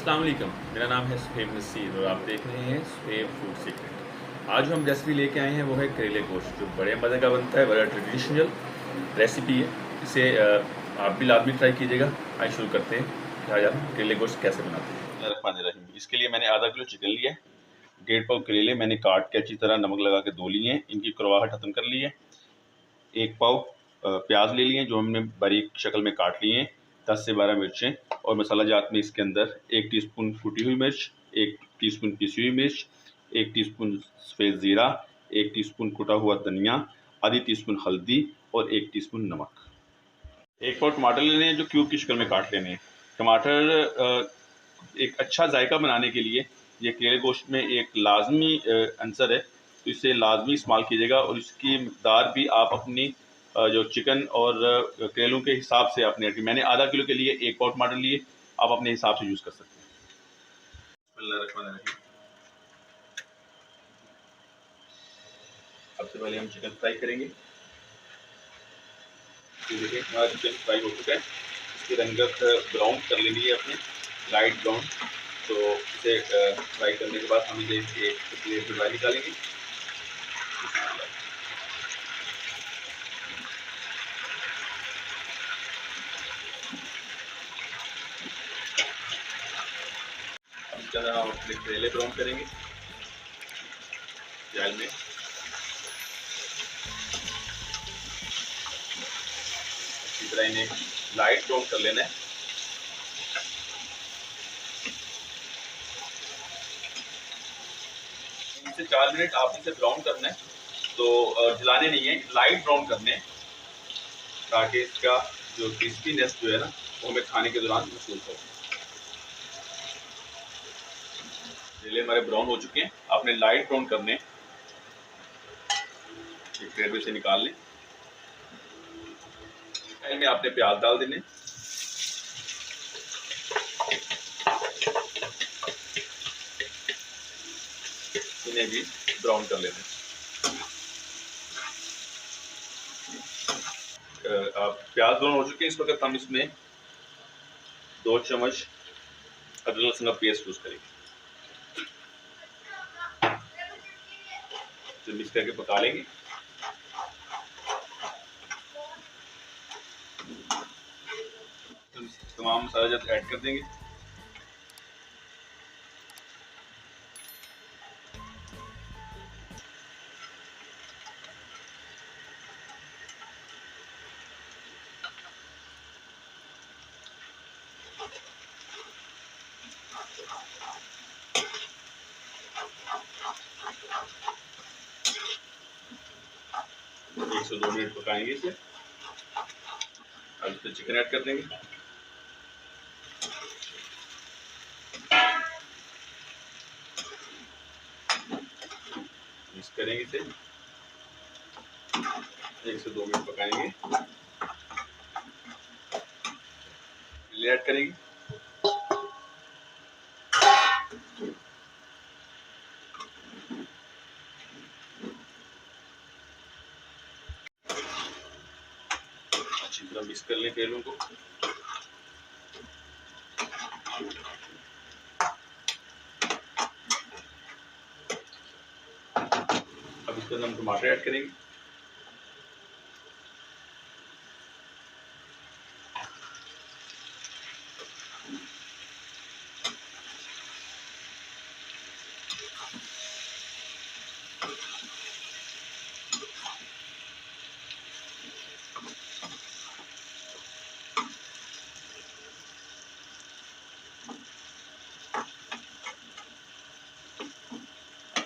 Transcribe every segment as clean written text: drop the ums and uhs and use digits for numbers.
अस्सलाम वालेकुम, मेरा नाम है सुहेब नसीर और आप देख रहे हैं सुहेब फूड सीक्रेट। आज जो हम रेसिपी लेके आए हैं वो है करेले गोश्त, जो बड़े मज़े का बनता है। बड़ा ट्रेडिशनल रेसिपी है। इसे आप भी लाजमी ट्राई कीजिएगा। आइए शुरू करते हैं कि आज हम करेले गोश्त कैसे बनाते हैं। रहमान इसके लिए मैंने आधा किलो चिकन लिया है, 1.5 पाव करेले मैंने काट के अच्छी तरह नमक लगा के धो लिए हैं, इनकी कड़वाहट खत्म कर ली है। 1 पाव प्याज ले लिए जो हमने बारीक शक्ल में काट लिए हैं, 10 से 12 मिर्चें और मसाला जात में इसके अंदर 1 टीस्पून कुटी हुई मिर्च, 1 टीस्पून पिसी हुई मिर्च, 1 टीस्पून सफ़ेद ज़ीरा, 1 टीस्पून कुटा हुआ धनिया, आधी टीस्पून हल्दी और 1 टीस्पून नमक। 1 पाव टमाटर लेने हैं जो क्यूब की शक्ल में काट लेने हैं। टमाटर एक अच्छा जायका बनाने के लिए ये करेले गोश्त में एक लाजमी अंसर है, तो इसे लाजमी इस्तेमाल कीजिएगा और इसकी मकदार भी आप अपनी जो चिकन और करेलों के हिसाब से आपने रखी। मैंने आधा किलो के लिए 1 पाव टमाटर लिए, आप अपने हिसाब से यूज़ कर सकते हैं। सबसे पहले हम चिकन फ्राई करेंगे। ये देखिए हमारा चिकन फ्राई हो चुका है, इसकी रंगत ब्राउन कर लेनी है अपने, लाइट ब्राउन। तो इसे फ्राई करने के बाद हम इसे एक प्लेट में बाहर निकालेंगे। इसके अंदर हम अपने करेले ब्राउन करेंगे तेल में। इसी तरह इन्हें लाइट ब्राउन कर लेना है। 3 से 4 मिनट आप इसे ब्राउन करना है, तो जलाने नहीं है, लाइट ब्राउन करने हैं, ताकि इसका जो क्रिस्पीनेस जो है ना वो हमें खाने के दौरान महसूस हो। करेले हमारे ब्राउन हो चुके हैं, आपने लाइट ब्राउन करने, एक प्लेट में से निकाल लें। पैन में आपने प्याज डाल देने, इन्हें भी ब्राउन कर लेना। प्याज ब्राउन हो चुके हैं, इस वक्त हम इसमें 2 चम्मच अदरक लहसुन का पेस्ट यूज करेंगे, तो मिक्स करके पका लेंगे। तमाम मसाला जब ऐड कर देंगे। एक से 2 मिनट पकाएंगे इसे। अब इसमें चिकन ऐड कर देंगे। मिक्स करेंगे इसे, 1 से 2 मिनट पकाएंगे। ऐड करेंगे, अच्छी तरह मिक्स कर लें करेलों को। अब इसके अंदर हम टमाटर ऐड करेंगे।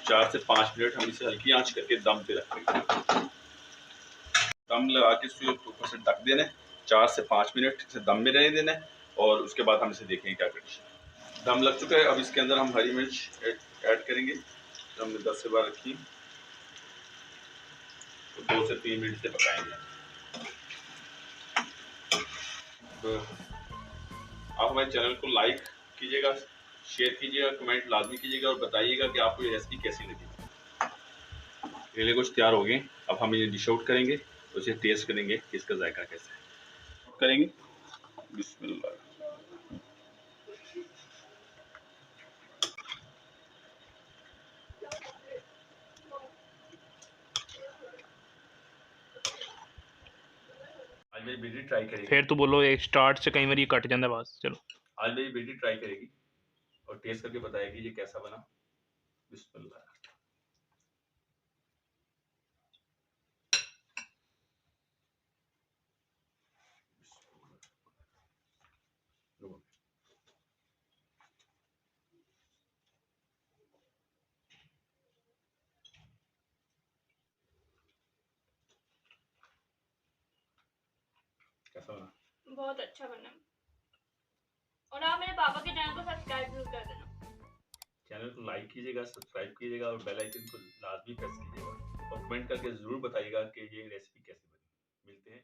चार से 5 मिनट हम इसे हल्की आंच करके दम पे रखेंगे। दम लगा के इसके ऊपर से ढक देना है, 4 से 5 मिनट इसे दम में रहने देना है और उसके बाद हम इसे देखेंगे क्या करें। दम लग चुका है, अब इसके अंदर हम हरी मिर्च ऐड करेंगे, तो हमने 10 से 12 रखी, तो 2 से 3 मिनट से पकाएंगे। तो आप हमारे चैनल को लाइक कीजिएगा, शेयर कीजिएगा, कमेंट लाजमी कीजिएगा और बताइएगा कि आपको ये रेसिपी कैसी लगी। करेले गोश्त तैयार हो गए, अब हम इन्हें डिश आउट करेंगे और इसे टेस्ट करेंगे कि इसका जायका कैसा है। करेंगे बिस्मिल्लाह। मेरी बेटी ट्राई करेगी। फिर तो बोलो एक स्टार्ट से कई बार ये कट जाता बस। चलो आज मेरी बेटी ट्राई करेगी और टेस्ट करके बताएगी ये कैसा बना। बिस्मिल्लाह। कैसा बना? बहुत अच्छा बना। और आप मेरे पापा के चैनल को सब्सक्राइब जरूर कर देना। चैनल को लाइक कीजिएगा, सब्सक्राइब कीजिएगा और बेल आइकन को लाजमी प्रेस कीजिएगा और कमेंट करके ज़रूर बताइएगा कि ये रेसिपी कैसी बनी। मिलते हैं